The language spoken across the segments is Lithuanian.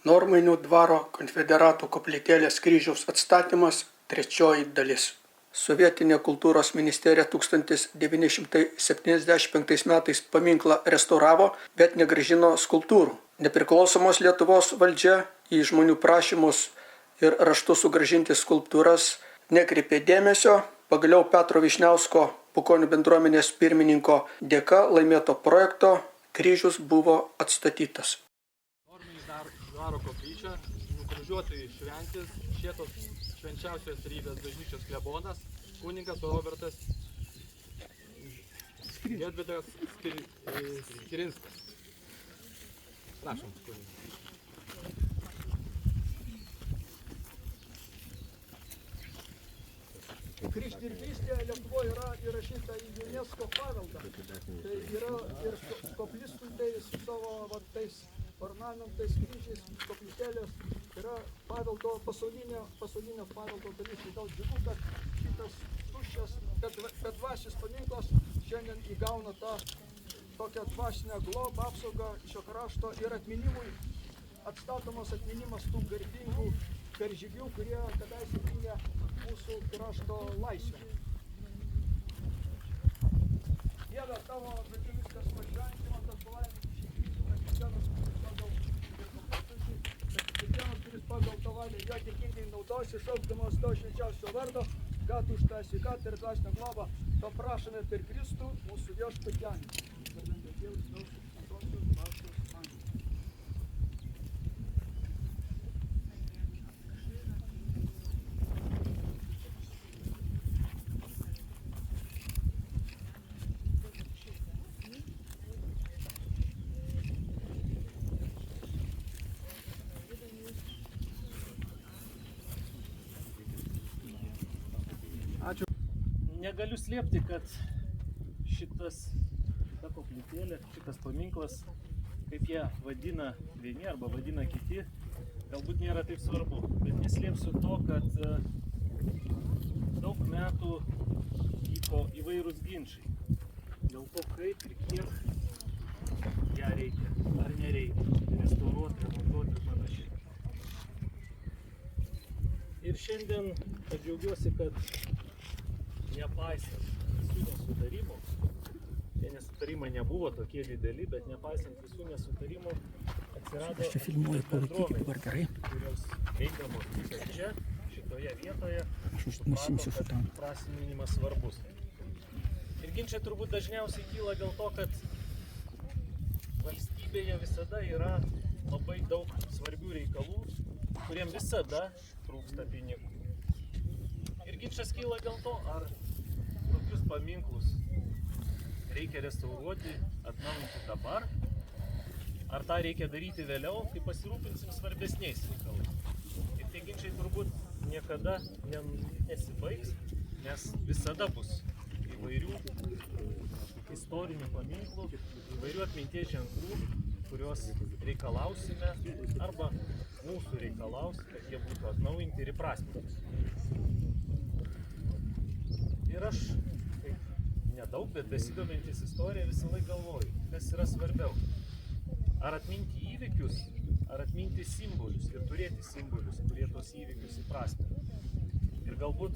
Normainių dvaro konfederatų koplytėlės kryžiaus atstatymas – 3 dalis. Sovietinė kultūros ministerija 1975 metais paminklą restauravo, bet negrąžino skulptūrų. Nepriklausomos Lietuvos valdžia į žmonių prašymus ir raštus sugrąžinti skulptūras nekreipė dėmesio. Pagaliau Petro Vyšniausko, Pukonių bendruomenės pirmininko dėka laimėto projekto kryžius buvo atstatytas. Dvaro koplyčia, nukryžiuotojų šventės, Šėtos švenčiausios Trejybės bažnyčios klebonas, kunigas Robertas Gedvydas Skirinskas. Prašom, kunigas. Kryždirbystė Lietuvoje yra įrašyta į UNESCO paveldą. Tai yra ir koplytstulpiai su savo tais ornamentais, kryžiais, koplytėlės yra paveldo, pasaulinio paveldo dalis. Todėl džiugu, kad šitas tuščias, bedvasis paminklas šiandien įgauna tą tokią dvasinę globą, apsaugą šio krašto ir atminimui atstatomas atminimas tų garbingų karžygių, kurie kadaise gynė mūsų krašto laisvę. Dieve, tavo viskas pašventimo, tas palaimintas kiekvienas, kuris pagal tą valią jo dėkingai naudosi, šaukdamas to švenčiausio vardo, kad už tą sveikatą ir dvasinę globą, to prašome per Kristų mūsų viešpatį. Ačiū. Negaliu slėpti, kad šita koplytėlė, šitas paminklas, kaip jie vadina vieni arba vadina kiti, galbūt nėra taip svarbu. Bet neslėpsiu to, kad daug metų vyko įvairūs ginčai. Dėl to, kaip ir kiek ją reikia, ar nereikia, restauruoti, remontuoti ir panašiai. Ir šiandien aš džiaugiuosi, kad nepaisant visų nesutarimų, tie nesutarimai nebuvo tokie dideli, bet nepaisant visų nesutarimų atsirado bendruomenės, kurios veikdamos čia, šitoje vietoje, suprato, kad prasminimas svarbus. Ir ginčiai turbūt dažniausiai kyla dėl to, kad valstybėje visada yra labai daug svarbių reikalų, kuriem visada trūksta pinigų. Ir ginčas kyla dėl to, ar tokius paminklus reikia restauruoti, atnaujinti dabar, ar tą reikia daryti vėliau, kai pasirūpinsim svarbesniais reikalais. Ir tie ginčiai turbūt niekada nesibaigs, nes visada bus įvairių istorinių paminklų, įvairių atminties ženklų, kuriuos reikalausime arba mūsų reikalaus, kad jie būtų atnaujinti ir įprasminti. Ir aš, kaip nedaug, bet besidomintis istoriją, visą laiką galvoju, kas yra svarbiau. Ar atminti įvykius, ar atminti simbolius ir turėti simbolius, kurie tos įvykius įprasmina. Ir galbūt,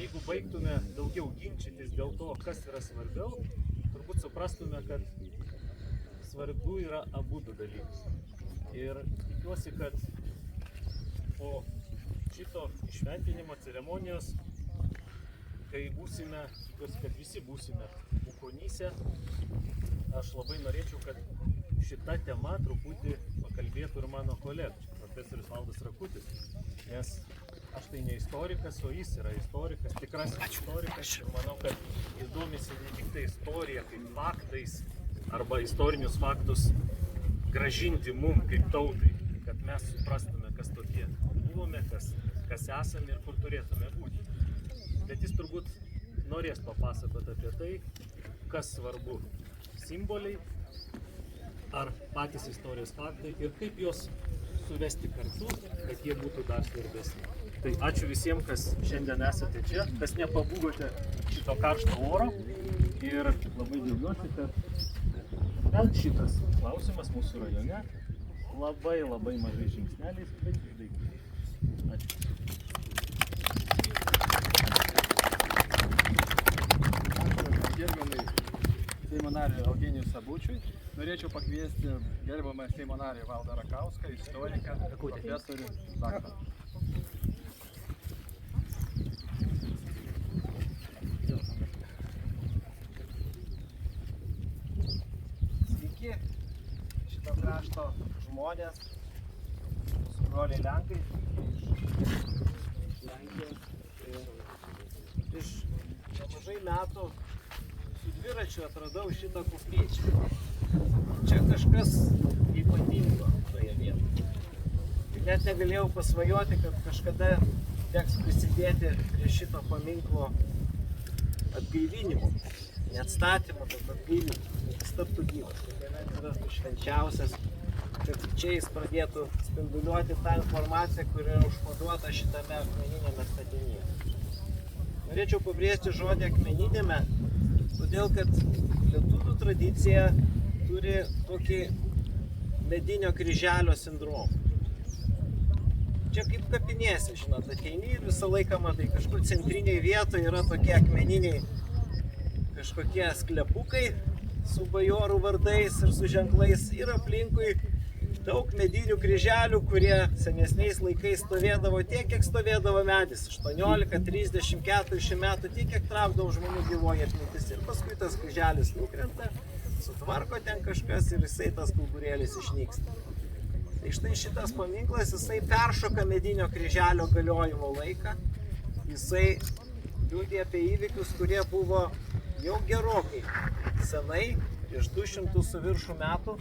jeigu baigtume daugiau ginčytis dėl to, kas yra svarbiau, turbūt suprastume, kad svarbių yra abudu dalykus. Ir tikiuosi, kad po šito įšventinimo ceremonijos, kai būsime, tikiuosi, kad visi būsime Bukonyse, aš labai norėčiau, kad šita tema truputį pakalbėtų ir mano kolega, profesorius Valdas Rakutis, nes aš tai ne istorikas, o jis yra istorikas, tikrasis istorikas, ir manau, kad jis domisi ne tik tai istorija kaip faktais, arba istorinius faktus gražinti mum kaip tautai, kad mes suprastume, kas tokie buvome, kas esame ir kur turėtume būti. Bet jis turbūt norės papasakoti apie tai, kas svarbu - simboliai ar patys istorijos faktai ir kaip juos suvesti kartu, kad jie būtų dar svarbesni. Tai ačiū visiems, kas šiandien esate čia, kas nepabūgote šito karšto oro ir labai džiaugiuosi, kad bent šitas klausimas mūsų rajone labai labai mažai žingsneliais, bet daiktai. Ačiū. Gerbiamai Seimo nariui Eugenijui Sabučiui. Norėčiau pakviesti gerbiamą Seimo narį Valdą Rakauską, istoriką, profesorių, daktarą. Sveiki, šito krašto žmonės, mūsų broliai Lenkai, iš Lenkijos. Prieš nemažai metų su dviračiu atradau šitą koplyčią. Čia kažkas ypatingo toje vietoje. Ir net negalėjau pasvajoti, kad kažkada teks prisidėti prie šito paminklo atgaivinimo. Ne atstatymo, bet atgaivinimo. Jis taptų gyvas. Kiekviena atsirastų švenčiausias, kad čia jis pradėtų spinduliuoti tą informaciją, kuri yra užkoduota šitame akmeniniame statinyje. Norėčiau pabrėžti žodį akmeninėme, todėl kad lietuvių tradicija turi tokį medinio kryželio sindromą. Čia kaip kapinėse, žinot, ateini ir visą laiką matai, kažkur centrinėje vietoje yra tokie akmeniniai kažkokie sklepukai su bajorų vardais ir su ženklais ir aplinkui daug medinių kryželių, kurie senesniais laikais stovėdavo tiek, kiek stovėdavo medis. 18, 30, 40 metų, tiek, kiek traukdavo žmonių gyvoji atmintis. Ir paskui tas kryželis nukrenta, sutvarko ten kažkas ir jisai tas kauburėlis išnyksta. Tai štai šitas paminklas, jisai peršoka medinio kryželio galiojimo laiką. Jisai liudija apie įvykius, kurie buvo jau gerokai senai, prieš 200 su viršų metų.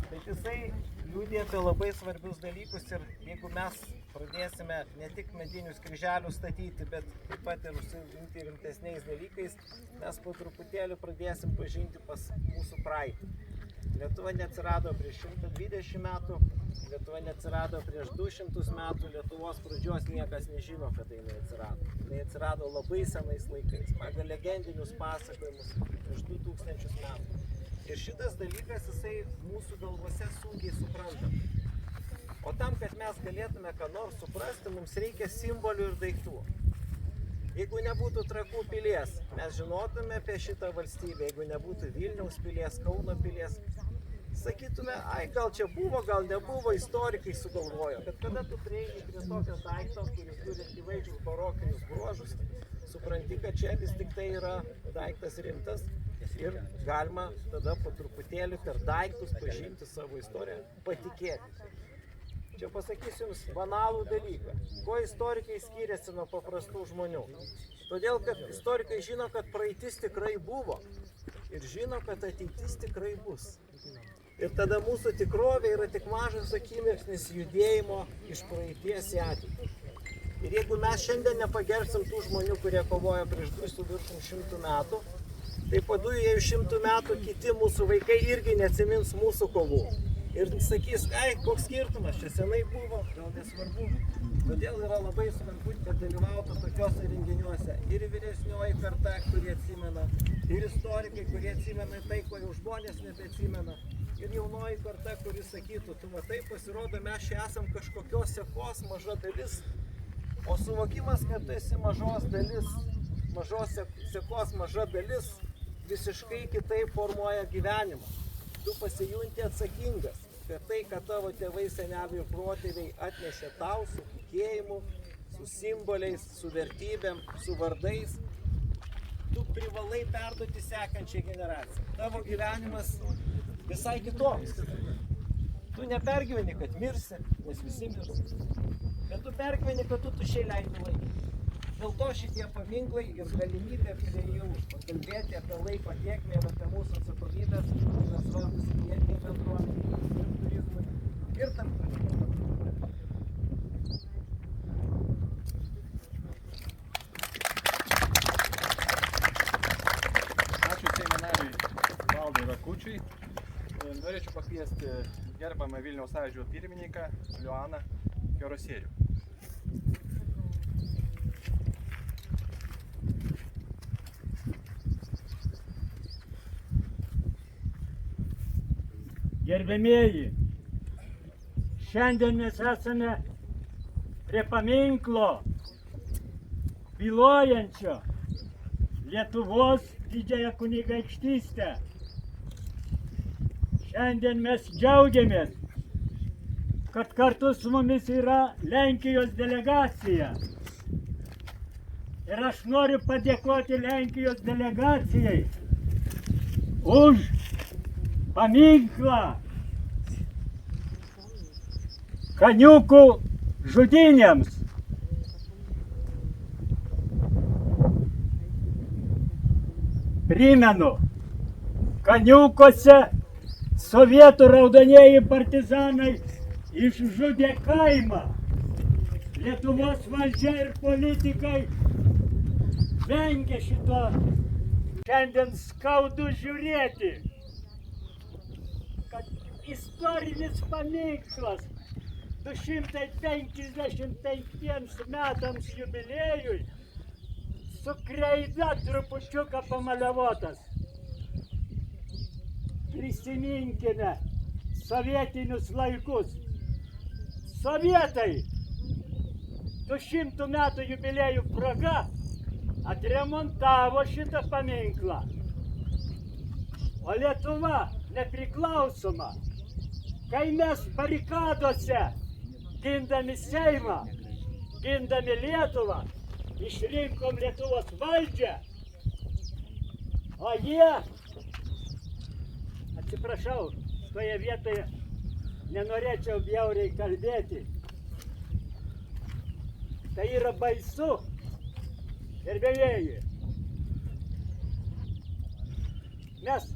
Bet jisai liudija apie labai svarbius dalykus ir jeigu mes pradėsime ne tik medinius kryželius statyti, bet taip pat ir užsiimti rimtesniais dalykais, mes po truputėlį pradėsim pažinti pas mūsų praeitį. Lietuva neatsirado prieš 120 metų, Lietuva neatsirado prieš 200 metų, Lietuvos pradžios niekas nežino, kada jinai atsirado. Jinai atsirado labai senais laikais, pagal legendinius pasakojimus prieš 2000 metų. Ir šitas dalykas, jisai mūsų galvose sunkiai suprantama. O tam, kad mes galėtume ką nors suprasti, mums reikia simbolių ir daiktų. Jeigu nebūtų Trakų pilies, mes žinotume apie šitą valstybę. Jeigu nebūtų Vilniaus pilies, Kauno pilies, sakytume, ai, gal čia buvo, gal nebuvo, istorikai sugalvojo. Bet kada tu prieini prie tokio daikto, kuris turi įvairius barokinius bruožus, supranti, kad čia vis tik tai yra daiktas rimtas. Ir galima tada po truputėlį per daiktus pažinti savo istoriją, patikėti. Čia pasakysiu jums banalų dalyką. Kuo istorikai skiriasi nuo paprastų žmonių? Todėl, kad istorikai žino, kad praeitis tikrai buvo ir žino, kad ateitis tikrai bus. Ir tada mūsų tikrovė yra tik mažas akimirksnis judėjimo iš praeities į ateitį. Ir jeigu mes šiandien nepagerbsim tų žmonių, kurie kovojo prieš 200 metų, tai po 200 metų kiti mūsų vaikai irgi neatsimins mūsų kovų. Ir sakys, ai, koks skirtumas, čia senai buvo, gal nesvarbu. Todėl yra labai svarbu, kad dalyvautų tokiuose renginiuose ir vyresnioji karta, kurie atsimena, ir istorikai, kurie atsimena tai, ko jau žmonės nebeatsimena, ir jaunoji karta, kuris sakytų, tu matai, pasirodo, mes čia esam kažkokios sekos maža dalis, o suvokimas, kad tu esi mažos sekos maža dalis, visiškai kitaip formuoja gyvenimą. Tu pasijunti atsakingas, kad tai, kad tavo tėvai, seneliai ir protėviai atnešė tau su tikėjimu, su simboliais, su vertybėm, su vardais, tu privalai perduoti sekančiai generacijai. Tavo gyvenimas visai kitoks. Tu nepergyveni, kad mirsi, nes visi mirs, bet tu pergyveni, kad tu tuščiai leidi laiką. Dėl to šitie paminklai ir galimybė prie jų pakalbėti apie laiko tėkmę ir apie mūsų atsakomybės yra svarbus vietinei bendruomenei, ir turizmui, ir tarptautiniam. Ačiū Seimo nariui Valdui Rakučiui. Norėčiau pakviesti gerbiamą Vilniaus sąjūdžio pirmininką Liuaną Kerosierių. Gerbėmieji, Šiandien mes esame prie paminklo bylojančio Lietuvos didžiąją kunigaikštystę. Šiandien mes džiaugiamės, kad kartu su mumis yra Lenkijos delegacija. Ir aš noriu padėkoti Lenkijos delegacijai už paminklą Kaniūkų žudynėms. Primenu, Kaniūkuose sovietų raudonieji partizanai išžudė kaimą. Lietuvos valdžia ir politikai vengia šito. Šiandien skaudu žiūrėti, kad istorinis paminklas 255 metams jubiliejui su kreida trupučiuką pamaliavotas. Prisiminkime sovietinius laikus. Sovietai 200 metų jubiliejų proga atremontavo šitą paminklą. O Lietuva nepriklausoma, kai mes barikadose, gindami Seimą, gindami Lietuvą, išrinkom Lietuvos valdžią, o jie, atsiprašau, toje vietoje nenorėčiau bjauriai kalbėti, tai yra baisu, gerbėjai. Mes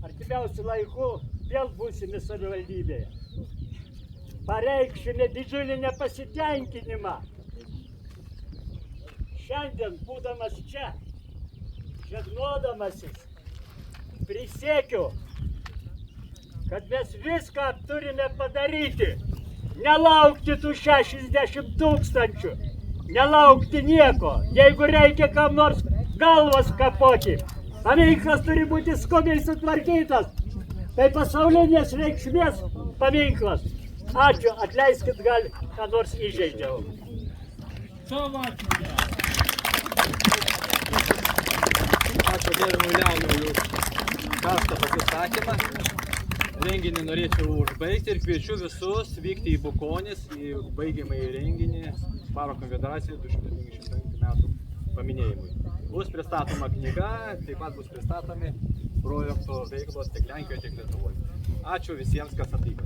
artimiausiu laiku vėl būsime savivaldybėje. Pareikšime didžiulį nepasitenkinimą. Šiandien, būdamas čia, žegnodamasis, prisiekiu, kad mes viską turime padaryti. Nelaukti tų 60 000, nelaukti nieko. Jeigu reikia kam nors galvas kapoti, paminklas turi būti skubiai sutvarkytas. Tai pasaulinės reikšmės paminklas. Ačiū, atleiskit, gal ką nors įžeidžiau. Ačiū gerbiamui Leonui už karštą pasisakymą. Renginį norėčiau užbaigti ir kviečiu visus vykti į Bukonis, į baigiamąjį renginį Sparo konfederacijai 255 metų paminėjimui. Bus pristatoma knyga, taip pat bus pristatomi projekto veiklos tiek Lenkijoje, tiek Lietuvoje. Ačiū visiems, kas atvyko.